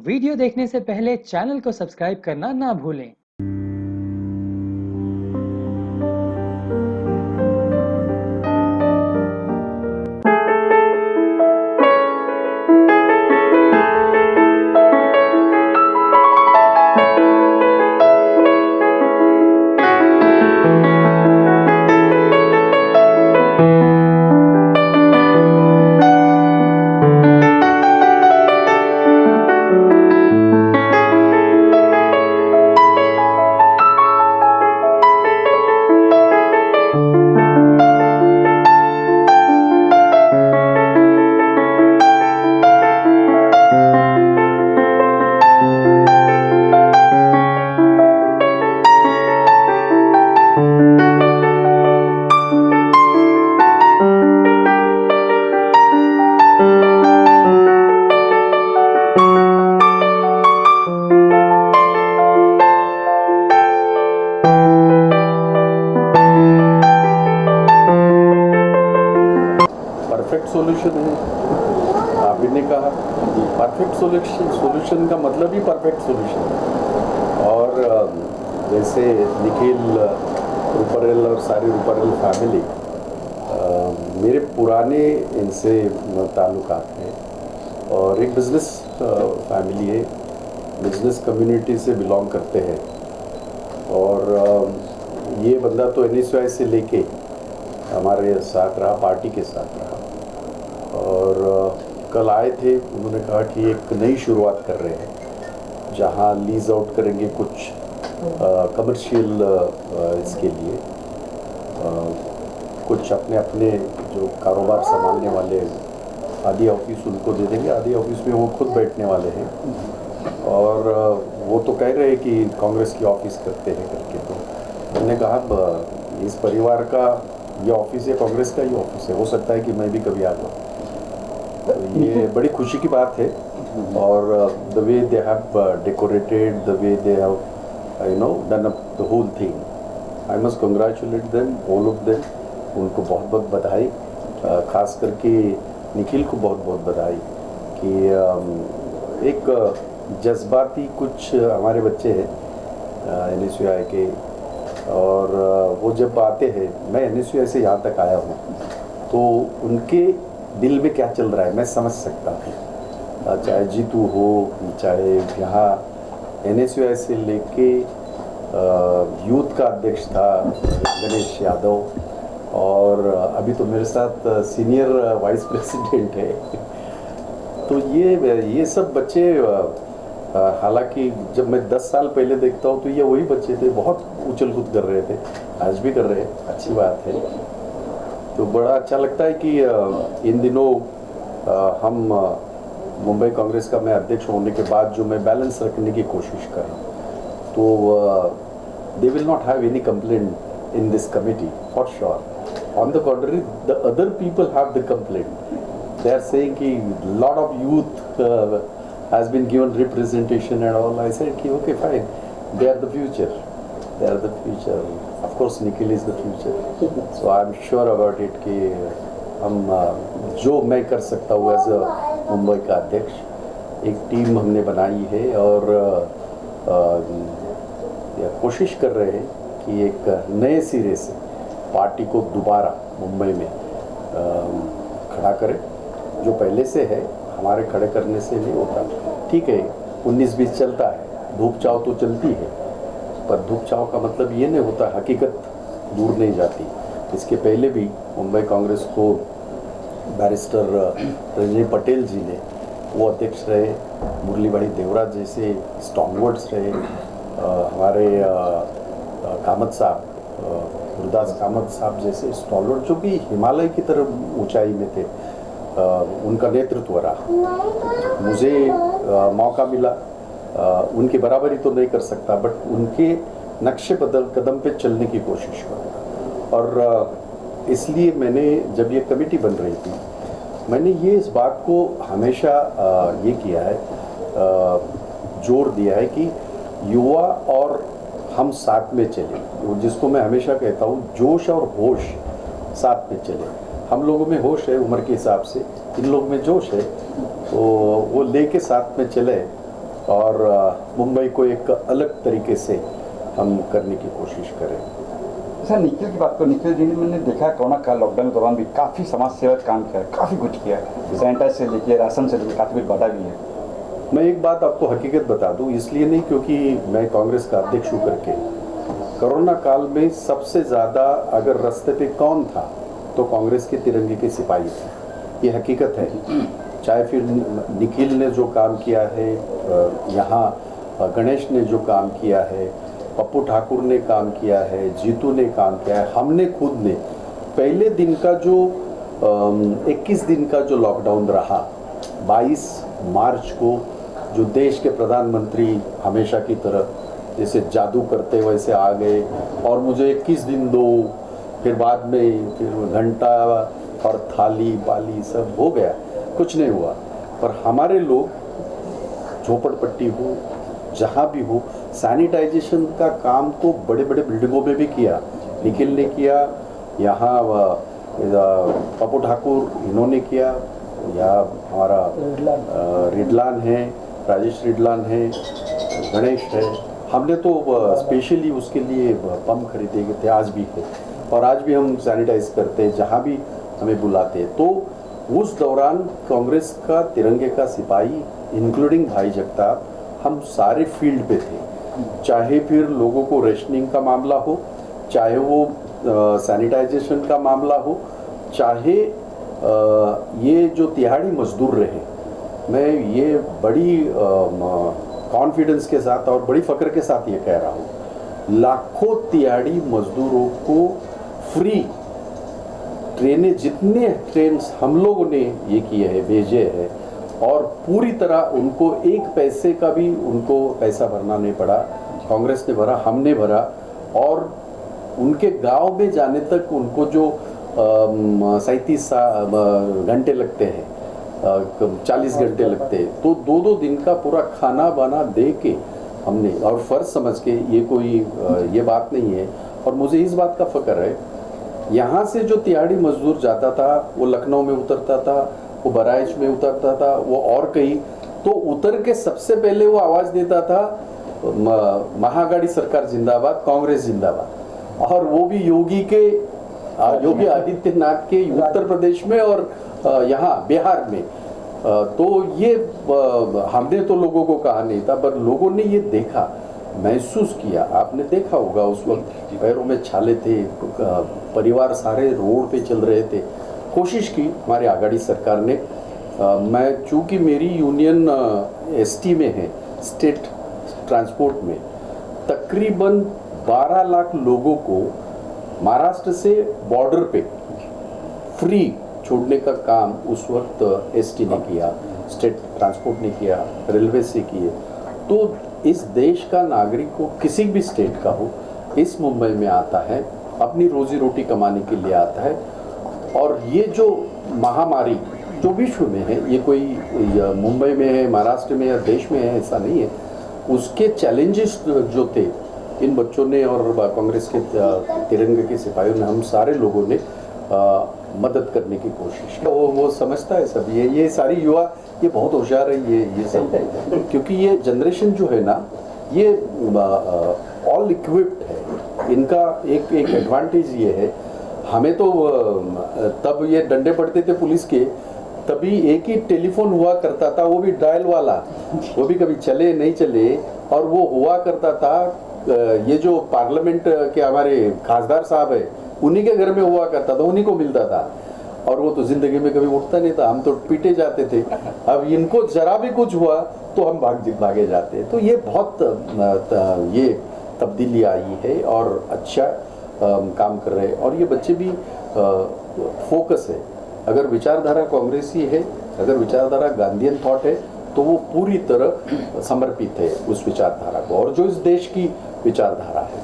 Video देखने से पहले चैनल को सब्सक्राइब करना ना भूलें। परफेक्ट सॉल्यूशन है, आप ही ने कहा। परफेक्ट सॉल्यूशन का मतलब ही परफेक्ट सॉल्यूशन। और जैसे निखिल रूपारेल और सारी रूपारेल फैमिली, मेरे पुराने इनसे ताल्लुकात हैं और एक बिजनेस फैमिली है, बिजनेस कम्युनिटी से बिलोंग करते हैं। और ये बंदा तो NSY से लेके हमारे साथ रहा, पार्टी के साथ रहा। और कल आए थे, उन्होंने कहा कि एक नई शुरुआत कर रहे हैं जहां लीज आउट करेंगे कुछ कमर्शियल इसके लिए, कुछ अपने अपने जो कारोबार संभालने वाले आधी ऑफिस उनको दे देंगे, आधी ऑफिस में वो खुद बैठने वाले हैं। और वो तो कह रहे हैं कि कांग्रेस की ऑफिस करते हैं करके। तो मैंने कहा इस परिवार का ये ऑफिस है, कांग्रेस का ही ऑफिस है, हो सकता है कि मैं भी कभी आ जाऊँ। तो ये बड़ी खुशी की बात है। और the way they have decorated, the way they have done up the whole thing, I must congratulate them, all of them. उनको बहुत बहुत बधाई, खास करके निखिल को बहुत बहुत बधाई कि एक जज्बाती कुछ हमारे बच्चे हैं NSY के। और वो जब आते हैं, मैं NSY से यहाँ तक आया हूँ, तो उनके दिल में क्या चल रहा है मैं समझ सकता हूँ। चाहे जीतू हो, चाहे यहाँ NSY से लेके यूथ का अध्यक्ष था गणेश यादव, और अभी तो मेरे साथ सीनियर वाइस प्रेसिडेंट है। तो ये सब बच्चे, हालांकि जब मैं 10 साल पहले देखता हूँ तो ये वही बच्चे थे, बहुत उछल कूद कर रहे थे, आज भी कर रहे हैं, अच्छी बात है। तो बड़ा अच्छा लगता है कि इन दिनों हम मुंबई कांग्रेस का मैं अध्यक्ष होने के बाद जो मैं बैलेंस रखने की कोशिश कर रहा हूँ, तो they will not have any complaint in this committee for sure. On the contrary, the other people have the complaint, they are saying कि lot of youth has been given representation and all. I said कि okay fine, they are the future, they are the future, of course Nikhil is the future, so I am sure about it कि हम जो मैं कर सकता हूँ as a Mumbai का अध्यक्ष, एक टीम हमने बनाई है और कोशिश कर रहे हैं कि एक नए सिरे से पार्टी को दोबारा मुंबई में खड़ा करें। जो पहले से है, हमारे खड़े करने से नहीं होता, ठीक है 19-20 चलता है, धूप चाव तो चलती है, पर धूप छाव का मतलब ये नहीं होता, हकीकत दूर नहीं जाती। इसके पहले भी मुंबई कांग्रेस को बैरिस्टर रंजनी पटेल जी ने, वो अध्यक्ष रहे, मुरली भाई देवरा जैसे स्ट्रॉन्गवर्ड्स रहे, हमारे कामत साहब, गुरदास कामत साहब जैसे स्टॉलवर्ड जो कि हिमालय की तरफ ऊंचाई में थे, उनका नेतृत्व रहा। मुझे मौका मिला, उनकी बराबरी तो नहीं कर सकता, बट उनके नक्शे बदल कदम पे चलने की कोशिश करूँगा। और इसलिए मैंने जब ये कमेटी बन रही थी, मैंने ये इस बात को हमेशा ये किया है, जोर दिया है कि युवा और हम साथ में चले, जिसको मैं हमेशा कहता हूँ जोश और होश साथ में चले। हम लोगों में होश है उम्र के हिसाब से, इन लोगों में जोश है, तो वो लेके साथ में चले और मुंबई को एक अलग तरीके से हम करने की कोशिश करें। सर निखिल की बात करो, निखिल जी ने मैंने देखा कोरोना काल लॉकडाउन के दौरान भी काफ़ी समाज सेवा का काम किया है, काफ़ी कुछ किया है, सैनिटाइज से लेके राशन से लेके काफ़ी कुछ बांटा भी है। मैं एक बात आपको हकीकत बता दूं, इसलिए नहीं क्योंकि मैं कांग्रेस का अध्यक्ष हूं करके, कोरोना काल में सबसे ज़्यादा अगर रास्ते पे कौन था तो कांग्रेस के तिरंगे के सिपाही थे। ये हकीकत है। चाहे फिर निखिल ने जो काम किया है, यहाँ गणेश ने जो काम किया है, पप्पू ठाकुर ने काम किया है, जीतू ने काम किया है, हमने खुद ने पहले दिन का जो 21 दिन का जो लॉकडाउन रहा, 22 मार्च को जो देश के प्रधानमंत्री हमेशा की तरह जैसे जादू करते वैसे आ गए और मुझे 21 दिन दो, फिर बाद में फिर घंटा और थाली बाली सब हो गया, कुछ नहीं हुआ। पर हमारे लोग झोपड़पट्टी हो जहाँ भी हो, सैनिटाइजेशन का काम तो बड़े बड़े बिल्डिंगों में भी किया, निखिल ने किया, यहाँ पप्पू ठाकुर इन्होंने किया, या हमारा रिडलान है, राजेश रिडलान है, गणेश है, हमने तो स्पेशली उसके लिए पंप खरीदे थे, आज भी है, और आज भी हम सैनिटाइज करते हैं जहाँ भी हमें बुलाते हैं। तो उस दौरान कांग्रेस का तिरंगे का सिपाही इंक्लूडिंग भाई जगताप हम सारे फील्ड पे थे, चाहे फिर लोगों को रेशनिंग का मामला हो, चाहे वो सैनिटाइजेशन का मामला हो, चाहे ये जो तिहाड़ी मजदूर रहे, मैं ये बड़ी कॉन्फिडेंस के साथ और बड़ी फ़ख्र के साथ ये कह रहा हूँ, लाखों तिहाड़ी मजदूरों को फ्री ट्रेनें, जितने ट्रेन हम लोगों ने ये किए हैं, भेजे हैं, और पूरी तरह उनको एक पैसे का भी उनको पैसा भरना नहीं पड़ा, कांग्रेस ने भरा, हमने भरा, और उनके गांव में जाने तक उनको जो 37 घंटे लगते हैं, 40 घंटे लगते हैं, तो 2-2 दिन का पूरा खाना बना दे के हमने, और फ़र्ज समझ के, ये कोई ये बात नहीं है। और मुझे इस बात का फ़ख्र है, यहाँ से जो तिहाड़ी मजदूर जाता था वो लखनऊ में उतरता था, वो बहराइच में उतरता था, वो और कहीं, तो उतर के सबसे पहले वो आवाज़ देता था महागाड़ी सरकार जिंदाबाद, कांग्रेस जिंदाबाद, और वो भी योगी आदित्यनाथ के उत्तर प्रदेश में और यहाँ बिहार में। तो ये हमने तो लोगों को कहा नहीं था, पर लोगों ने ये देखा, महसूस किया। आपने देखा होगा उस वक्त पैरों में छाले थे, परिवार सारे रोड पे चल रहे थे। कोशिश की हमारी आघाड़ी सरकार ने, मैं चूँकि मेरी यूनियन एसटी में है, स्टेट ट्रांसपोर्ट में, तकरीबन 12 लाख लोगों को महाराष्ट्र से बॉर्डर पे फ्री छोड़ने का काम उस वक्त एसटी ने किया, स्टेट ट्रांसपोर्ट ने किया, रेलवे से किए। तो इस देश का नागरिक को, किसी भी स्टेट का हो, इस मुंबई में आता है, अपनी रोजी रोटी कमाने के लिए आता है, और ये जो महामारी जो विश्व में है, ये कोई मुंबई में है, महाराष्ट्र में या देश में है, ऐसा नहीं है, उसके चैलेंजेस जो थे, इन बच्चों ने और कांग्रेस के तिरंगे के सिपाहियों ने, हम सारे लोगों ने मदद करने की कोशिश की। वो समझता है सब, ये सारी युवा ये बहुत होशियार है, ये सब, क्योंकि ये जनरेशन जो है ना, ये ऑल इक्विप्ड है। इनका एक एडवांटेज ये है, हमें तो तब ये डंडे पड़ते थे पुलिस के, तभी एक ही टेलीफोन हुआ करता था, वो भी डायल वाला, वो भी कभी चले नहीं चले, और वो हुआ करता था, ये जो पार्लियामेंट के हमारे खासदार साहब है, उन्हीं के घर में हुआ करता था, उन्हीं को मिलता था, और वो तो जिंदगी में कभी उठता नहीं था, हम तो पीटे जाते थे। अब इनको जरा भी कुछ हुआ तो हम भागे जाते। तो ये बहुत ये तब्दीली आई है, और अच्छा काम कर रहे हैं, और ये बच्चे भी फोकस है। अगर विचारधारा कांग्रेसी है, अगर विचारधारा गांधीयन थॉट है, तो वो पूरी तरह समर्पित है उस विचारधारा को, और जो इस देश की विचारधारा है।